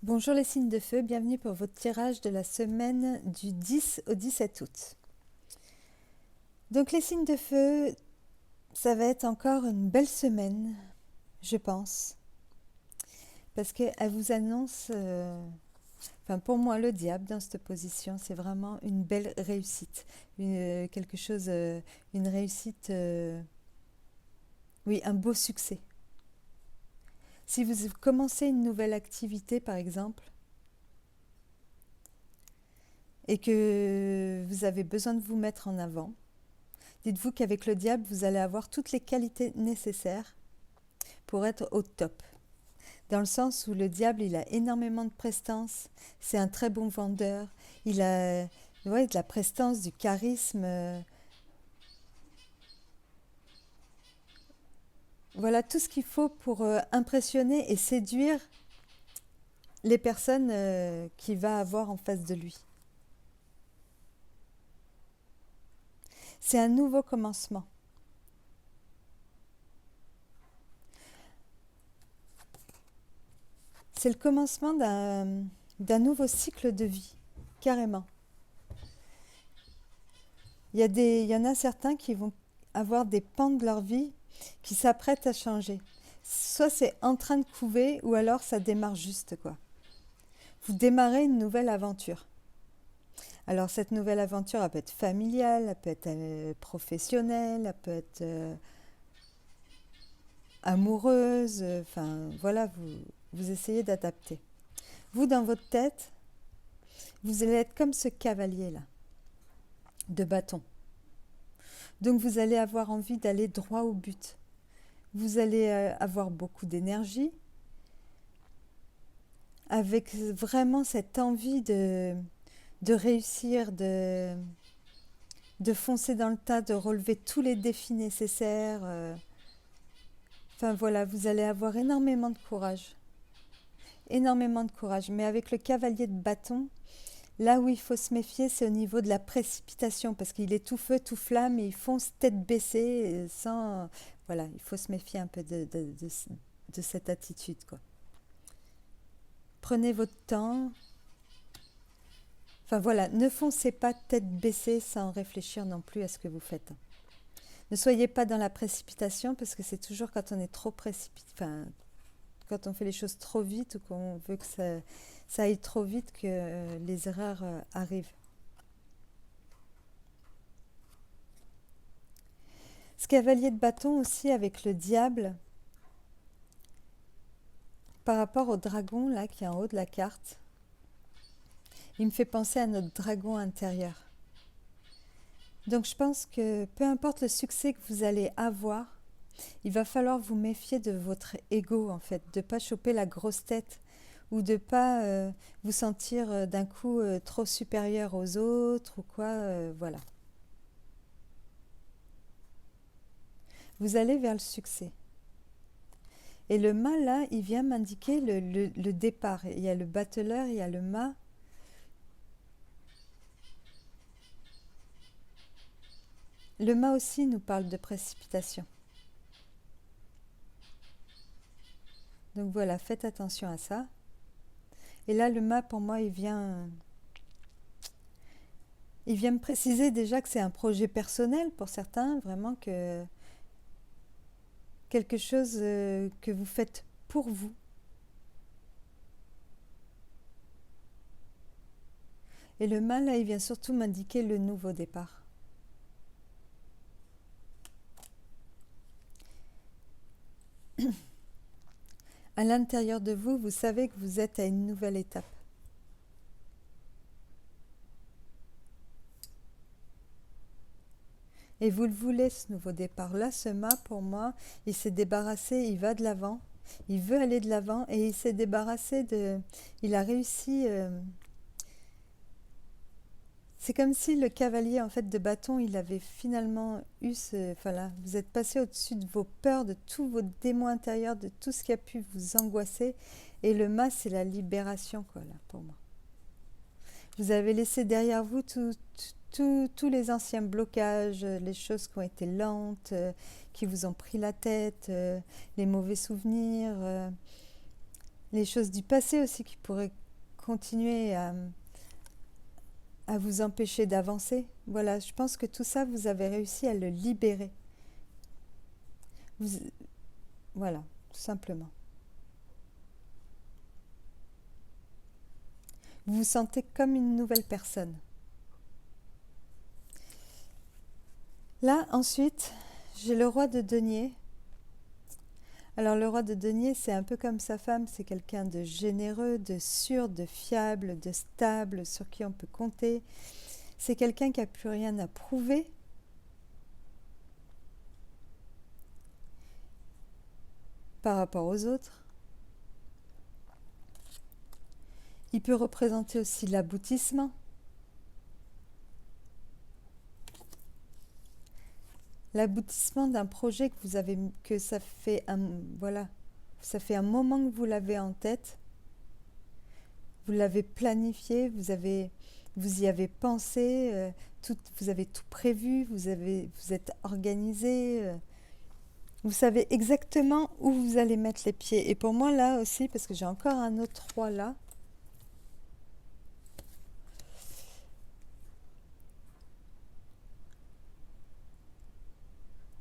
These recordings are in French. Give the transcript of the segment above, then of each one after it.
Bonjour les signes de feu, bienvenue pour votre tirage de la semaine du 10 au 17 août. Donc les signes de feu, ça va être encore une belle semaine, je pense, parce qu'elle vous annonce, enfin pour moi le diable dans cette position, c'est vraiment une belle réussite, quelque chose, une réussite, oui, un beau succès. Si vous commencez une nouvelle activité par exemple, et que vous avez besoin de vous mettre en avant, dites-vous qu'avec le diable, vous allez avoir toutes les qualités nécessaires pour être au top. Dans le sens où le diable, il a énormément de prestance, c'est un très bon vendeur, il a de la prestance, du charisme. Voilà tout ce qu'il faut pour impressionner et séduire les personnes qu'il va avoir en face de lui. C'est un nouveau commencement. C'est le commencement d'un nouveau cycle de vie, carrément. Il y en a certains qui vont avoir des pans de leur vie qui s'apprêtent à changer. Soit c'est en train de couver ou alors ça démarre juste, quoi. Vous démarrez une nouvelle aventure. Alors cette nouvelle aventure, elle peut être familiale, elle peut être professionnelle, elle peut être amoureuse. Enfin voilà, vous essayez d'adapter. Vous, dans votre tête, vous allez être comme ce cavalier-là, de bâton. Donc vous allez avoir envie d'aller droit au but. Vous allez avoir beaucoup d'énergie, avec vraiment cette envie de réussir, de foncer dans le tas, de relever tous les défis nécessaires. Enfin voilà, vous allez avoir énormément de courage. Énormément de courage. Mais avec le cavalier de bâton, là où il faut se méfier, c'est au niveau de la précipitation, parce qu'il est tout feu, tout flamme, et il fonce tête baissée, sans... Voilà, il faut se méfier un peu de cette attitude, quoi. Prenez votre temps. Enfin voilà, ne foncez pas tête baissée sans réfléchir non plus à ce que vous faites. Ne soyez pas dans la précipitation, parce que c'est toujours quand on est trop précipité, enfin, quand on fait les choses trop vite ou qu'on veut que ça aille trop vite que les erreurs arrivent. Ce cavalier de bâton aussi avec le diable, par rapport au dragon là qui est en haut de la carte, il me fait penser à notre dragon intérieur. Donc je pense que peu importe le succès que vous allez avoir, il va falloir vous méfier de votre ego en fait, de ne pas choper la grosse tête ou de ne pas vous sentir d'un coup trop supérieur aux autres ou quoi, voilà. Vous allez vers le succès. Et le mât là, il vient m'indiquer le départ. Il y a le battleur, il y a le mât. Le mât aussi nous parle de précipitation. Donc voilà, faites attention à ça. Et là, le mât, pour moi, il vient me préciser déjà que c'est un projet personnel pour certains, vraiment que quelque chose que vous faites pour vous. Et le mât, là, il vient surtout m'indiquer le nouveau départ. À l'intérieur de vous, vous savez que vous êtes à une nouvelle étape. Et vous le voulez, ce nouveau départ. Là, ce mât, pour moi, il s'est débarrassé, il va de l'avant, il veut aller de l'avant et il s'est débarrassé de... Il a réussi... C'est comme si le cavalier en fait de bâton, il avait finalement eu ce... Enfin là, vous êtes passé au-dessus de vos peurs, de tous vos démons intérieurs, de tout ce qui a pu vous angoisser. Et le mât, c'est la libération, quoi, là, pour moi. Vous avez laissé derrière vous tous les anciens blocages, les choses qui ont été lentes, qui vous ont pris la tête, les mauvais souvenirs. les choses du passé aussi qui pourraient continuer à vous empêcher d'avancer. Voilà, je pense que tout ça, vous avez réussi à le libérer. Vous- voilà, tout simplement. Vous vous sentez comme une nouvelle personne. Là, ensuite, j'ai le roi de denier. Alors le roi de denier, c'est un peu comme sa femme, c'est quelqu'un de généreux, de sûr, de fiable, de stable, sur qui on peut compter. C'est quelqu'un qui n'a plus rien à prouver. Par rapport aux autres. Il peut représenter aussi l'aboutissement. L'aboutissement d'un projet que vous avez, que ça fait voilà, ça fait un moment que vous l'avez en tête. Vous l'avez planifié, vous y avez pensé, vous avez tout prévu, vous êtes organisé. Vous savez exactement où vous allez mettre les pieds. Et pour moi là aussi, parce que j'ai encore un autre roi là.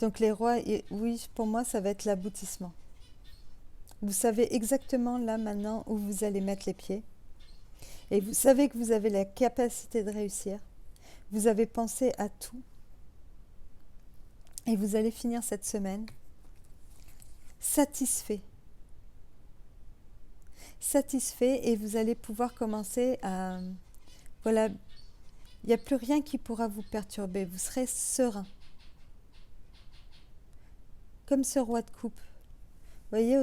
Donc les rois, oui, pour moi ça va être l'aboutissement. Vous savez exactement là maintenant où vous allez mettre les pieds. Et vous savez que vous avez la capacité de réussir. Vous avez pensé à tout. Et vous allez finir cette semaine satisfait. Satisfait et vous allez pouvoir commencer à... Voilà, il n'y a plus rien qui pourra vous perturber. Vous serez serein. Comme ce roi de coupe. Vous voyez,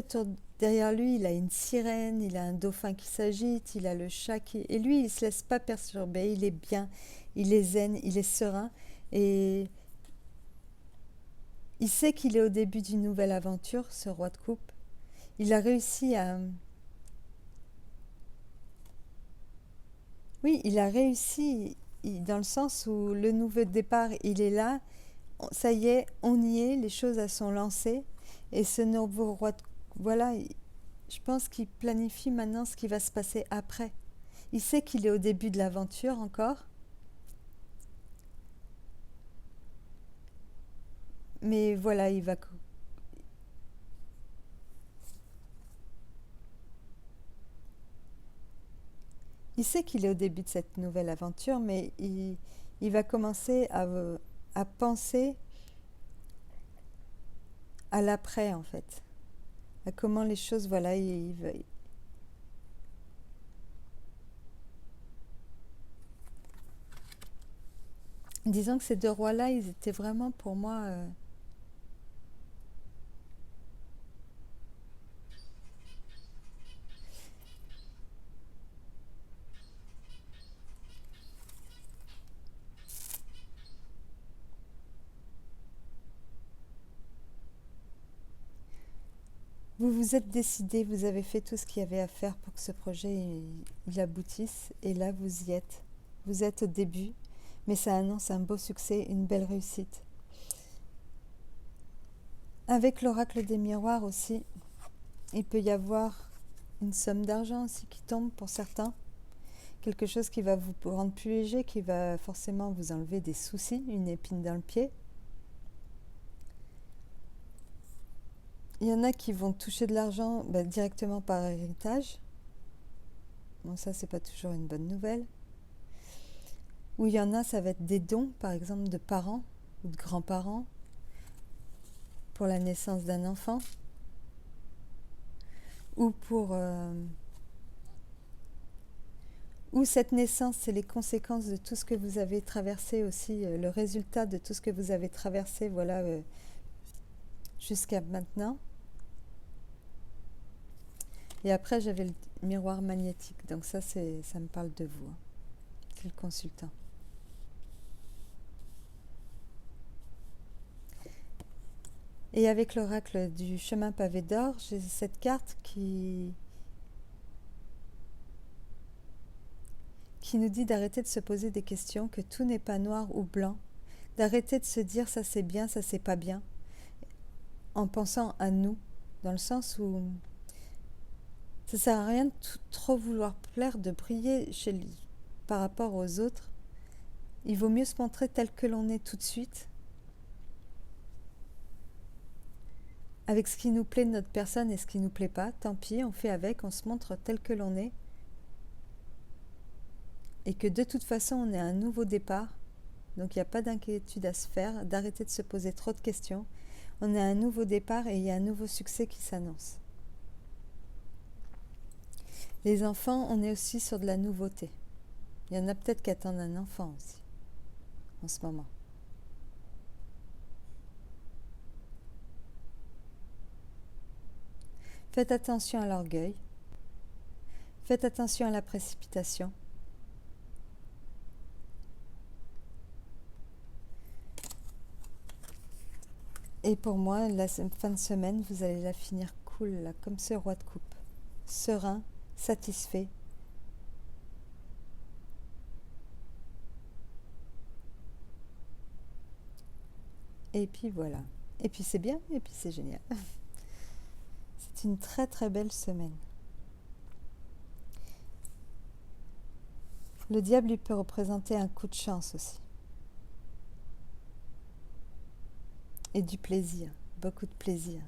derrière lui, il a une sirène, il a un dauphin qui s'agite, il a le chat qui... Et lui, il ne se laisse pas perturber, il est bien, il est zen, il est serein. Et il sait qu'il est au début d'une nouvelle aventure, ce roi de coupe. Il a réussi à... Oui, il a réussi dans le sens où le nouveau départ, il est là. Ça y est, on y est, les choses elles sont lancées. Et ce nouveau roi de... Voilà, je pense qu'il planifie maintenant ce qui va se passer après. Il sait qu'il est au début de l'aventure encore. Mais voilà, il sait qu'il est au début de cette nouvelle aventure, mais il va commencer à penser à l'après, en fait. À comment les choses, voilà, disons que ces deux rois-là, ils étaient vraiment pour moi... vous vous êtes décidé, vous avez fait tout ce qu'il y avait à faire pour que ce projet il aboutisse, et là vous y êtes. Vous êtes au début, mais ça annonce un beau succès, une belle réussite. Avec l'oracle des miroirs aussi, il peut y avoir une somme d'argent aussi qui tombe pour certains. Quelque chose qui va vous rendre plus léger, qui va forcément vous enlever des soucis, une épine dans le pied. Il y en a qui vont toucher de l'argent directement par héritage. Bon, ça, c'est pas toujours une bonne nouvelle. Ou il y en a, ça va être des dons, par exemple, de parents ou de grands-parents pour la naissance d'un enfant. Ou pour... ou cette naissance, c'est les conséquences de tout ce que vous avez traversé aussi, le résultat de tout ce que vous avez traversé, voilà, jusqu'à maintenant. Et après, j'avais le miroir magnétique. Donc ça me parle de vous. Hein. C'est le consultant. Et avec l'oracle du chemin pavé d'or, j'ai cette carte qui nous dit d'arrêter de se poser des questions, que tout n'est pas noir ou blanc, d'arrêter de se dire ça c'est bien, ça c'est pas bien, en pensant à nous, dans le sens où Ça sert à rien de trop vouloir plaire, de briller par rapport aux autres. Il vaut mieux se montrer tel que l'on est tout de suite, avec ce qui nous plaît de notre personne et ce qui nous plaît pas. Tant pis, on fait avec, on se montre tel que l'on est. Et que de toute façon, on est à un nouveau départ. Donc il n'y a pas d'inquiétude à se faire, d'arrêter de se poser trop de questions. On est à un nouveau départ et il y a un nouveau succès qui s'annonce. Les enfants, on est aussi sur de la nouveauté. Il y en a peut-être qui attendent un enfant aussi, en ce moment. Faites attention à l'orgueil. Faites attention à la précipitation. Et pour moi, la fin de semaine, vous allez la finir cool, là, comme ce roi de coupe. Serein, satisfait. Et puis voilà. Et puis c'est bien, et puis c'est génial. C'est une très très belle semaine. Le diable lui peut représenter un coup de chance aussi. Et du plaisir, beaucoup de plaisir.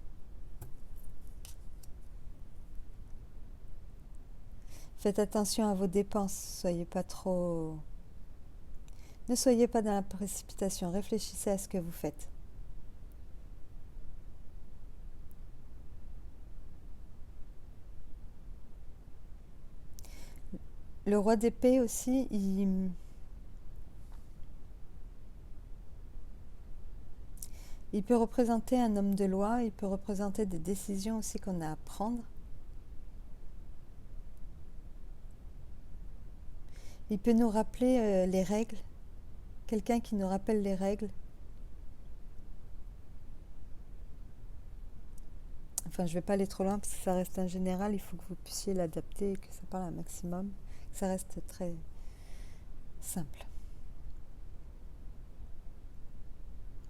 Faites attention à vos dépenses, soyez pas trop... Ne soyez pas dans la précipitation, réfléchissez à ce que vous faites. Le roi d'épée aussi, il peut représenter un homme de loi, il peut représenter des décisions aussi qu'on a à prendre. Il peut nous rappeler les règles, quelqu'un qui nous rappelle les règles. Enfin, je ne vais pas aller trop loin parce que ça reste un général, il faut que vous puissiez l'adapter et que ça parle un maximum, que ça reste très simple.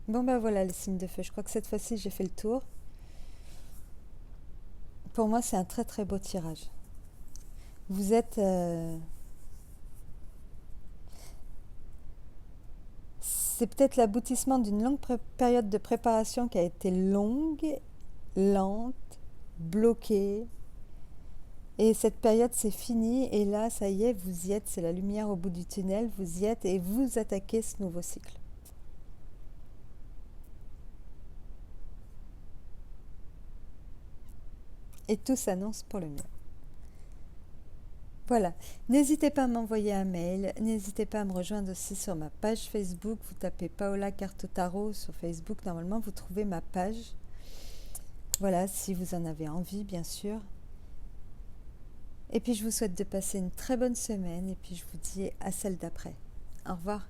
Bon ben voilà les signes de feu, je crois que cette fois-ci j'ai fait le tour. Pour moi c'est un très très beau tirage. Vous êtes... c'est peut-être l'aboutissement d'une longue période de préparation qui a été longue, lente, bloquée. Et cette période c'est fini et là ça y est, vous y êtes, c'est la lumière au bout du tunnel, vous y êtes et vous attaquez ce nouveau cycle. Et tout s'annonce pour le mieux. Voilà, n'hésitez pas à m'envoyer un mail, n'hésitez pas à me rejoindre aussi sur ma page Facebook, vous tapez Paola Carte Tarot sur Facebook, normalement vous trouvez ma page. Voilà, si vous en avez envie bien sûr. Et puis je vous souhaite de passer une très bonne semaine et puis je vous dis à celle d'après. Au revoir.